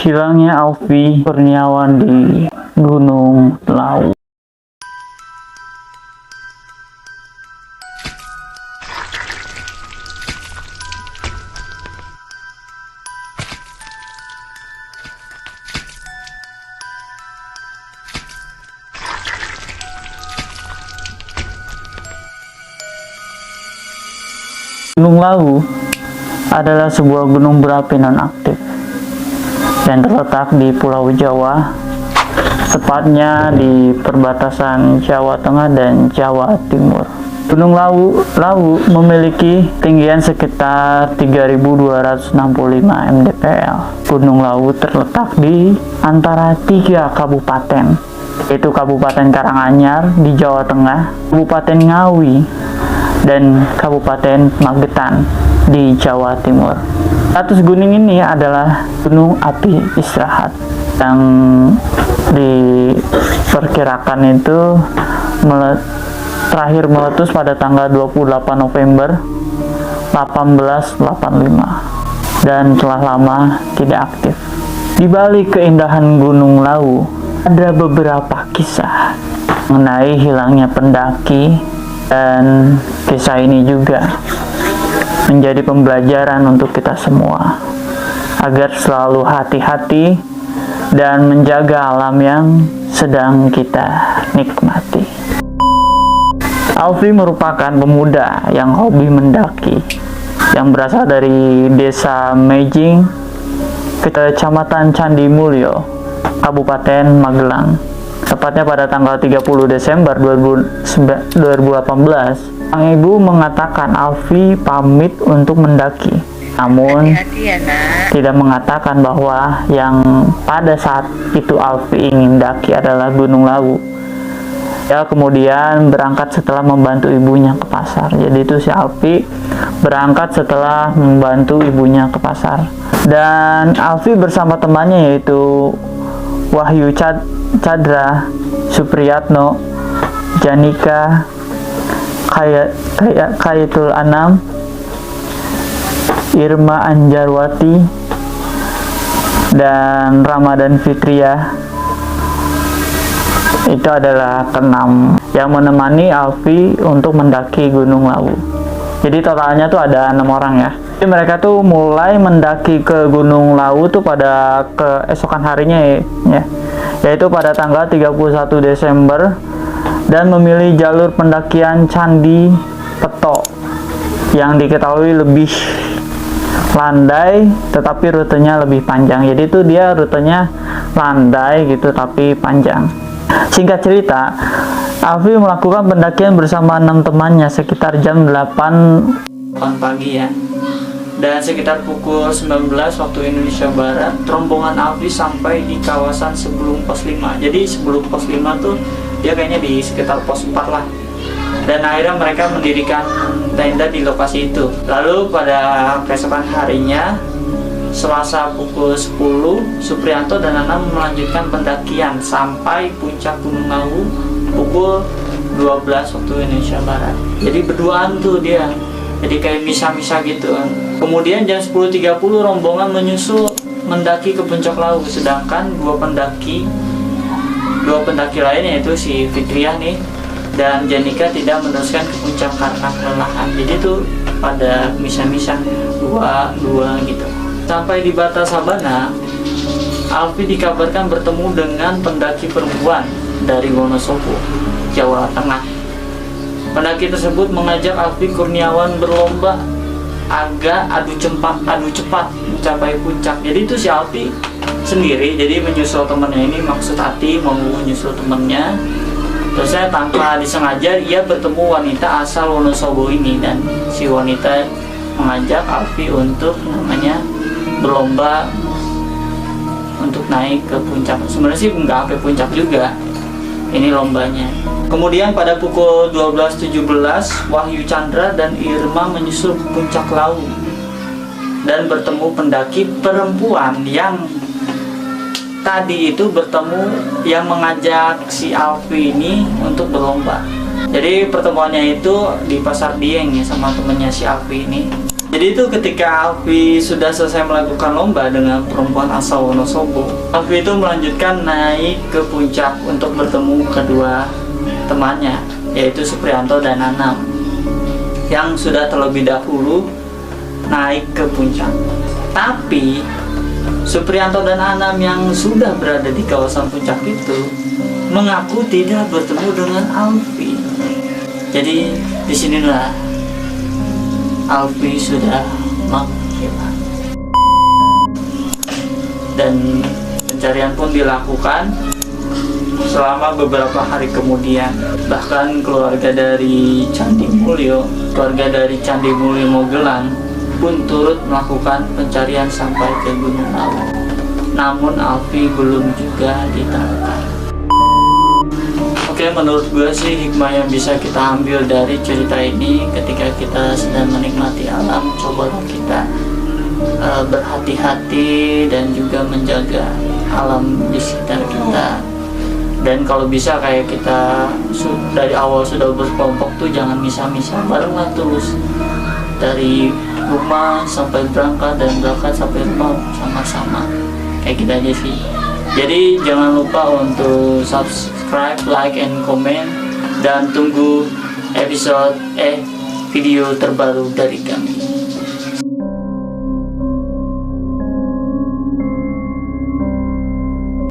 Hilangnya Alfi Kurniawan di Gunung Lawu. Gunung Lawu adalah sebuah gunung berapi non-aktif yang terletak di Pulau Jawa, tepatnya di perbatasan Jawa Tengah dan Jawa Timur. Gunung Lawu memiliki ketinggian sekitar 3.265 mdpl. Gunung Lawu terletak di antara 3 kabupaten, yaitu Kabupaten Karanganyar di Jawa Tengah, Kabupaten Ngawi, dan Kabupaten Magetan di Jawa Timur. Status gunung ini adalah gunung api istirahat yang diperkirakan itu terakhir meletus pada tanggal 28 November 1885 dan telah lama tidak aktif. Di balik keindahan Gunung Lawu ada beberapa kisah mengenai hilangnya pendaki, dan kisah ini juga menjadi pembelajaran untuk kita semua agar selalu hati-hati dan menjaga alam yang sedang kita nikmati. Alfi merupakan pemuda yang hobi mendaki yang berasal dari Desa Mejing, Kecamatan Candi Mulyo, Kabupaten Magelang. Tepatnya pada tanggal 30 Desember 2018, sang ibu mengatakan Alfi pamit untuk mendaki. Namun, tidak mengatakan bahwa yang pada saat itu Alfi ingin daki adalah Gunung Lawu. Ya, kemudian berangkat setelah membantu ibunya ke pasar. Jadi itu si Alfi berangkat setelah membantu ibunya ke pasar. Dan Alfi bersama temannya yaitu Wahyu Chandra, Supriyatno, Janika, Khayatul Anam, Irma Anjarwati, dan Ramadan Fitriah. Itu adalah keenam yang menemani Alfi untuk mendaki Gunung Lawu. Jadi totalnya tuh ada 6 orang ya. Jadi mereka tuh mulai mendaki ke Gunung Lawu tuh pada keesokan harinya ya, yaitu pada tanggal 31 Desember, dan memilih jalur pendakian Candi Peto yang diketahui lebih landai tetapi rutenya lebih panjang. Jadi itu dia rutenya landai gitu tapi panjang. Singkat cerita, Alfi melakukan pendakian bersama 6 temannya sekitar jam 8 pagi ya. Dan sekitar pukul 19 waktu Indonesia Barat, rombongan Alfi sampai di kawasan sebelum pos 5. Jadi sebelum pos 5 tuh dia kayaknya di sekitar pos 4 lah. Dan akhirnya mereka mendirikan tenda di lokasi itu. Lalu pada keesokan harinya, Selasa pukul 10, Supriyanto dan Anam melanjutkan pendakian sampai puncak Gunung Lawu pukul 12 waktu Indonesia Barat. Jadi berduaan tuh dia. Jadi kayak misa-misa gitu. Kemudian jam 10.30 rombongan menyusul mendaki ke puncak Lawu, sedangkan dua pendaki lain yaitu si Fitriah nih dan Janika tidak meneruskan ke puncak karena kelelahan. Jadi itu pada misa-misa dua gitu. Sampai di Batas Sabana, Alfi dikabarkan bertemu dengan pendaki perempuan dari Wonosobo, Jawa Tengah. Pendaki tersebut mengajak Alfi Kurniawan berlomba agar adu cepat mencapai puncak. Jadi itu si Alfi sendiri, jadi menyusul temannya ini, maksud hati mau menyusul temannya. Terusnya tanpa disengaja ia bertemu wanita asal Wonosobo ini, dan si wanita mengajak Alfi untuk namanya berlomba untuk naik ke puncak. Sebenarnya sih nggak sampai puncak juga ini lombanya. Kemudian pada pukul 12.17 Wahyu Chandra dan Irma menyusul ke puncak Lawu dan bertemu pendaki perempuan yang tadi itu yang mengajak si Alfi ini untuk berlomba. Jadi pertemuannya itu di Pasar Dieng ya sama temennya si Alfi ini. Jadi itu ketika Alfi sudah selesai melakukan lomba dengan perempuan asal Wonosobo, Alfi itu melanjutkan naik ke puncak untuk bertemu kedua temannya, yaitu Supriyanto dan Anam, yang sudah terlebih dahulu naik ke puncak. Tapi Supriyanto dan Anam yang sudah berada di kawasan puncak itu mengaku tidak bertemu dengan Alfi. Jadi disinilah Alfi sudah menghilang. Dan pencarian pun dilakukan selama beberapa hari kemudian. Bahkan keluarga dari Candi Mulyo, keluarga dari Candi Mulyo Mogelang pun turut melakukan pencarian sampai ke Gunung Lawu. Namun Alfi belum juga ditemukan. Oke, menurut gue sih hikmah yang bisa kita ambil dari cerita ini, ketika kita sedang menikmati alam, cobalah kita berhati-hati dan juga menjaga alam di sekitar kita. Dan kalau bisa kayak kita dari awal sudah berkelompok tuh jangan misah-misah, barenglah terus dari rumah sampai berangkat dan berangkat sampai rumah sama-sama, kayak gitu aja sih. Jadi jangan lupa untuk subscribe, like, and comment, dan tunggu episode video terbaru dari kami.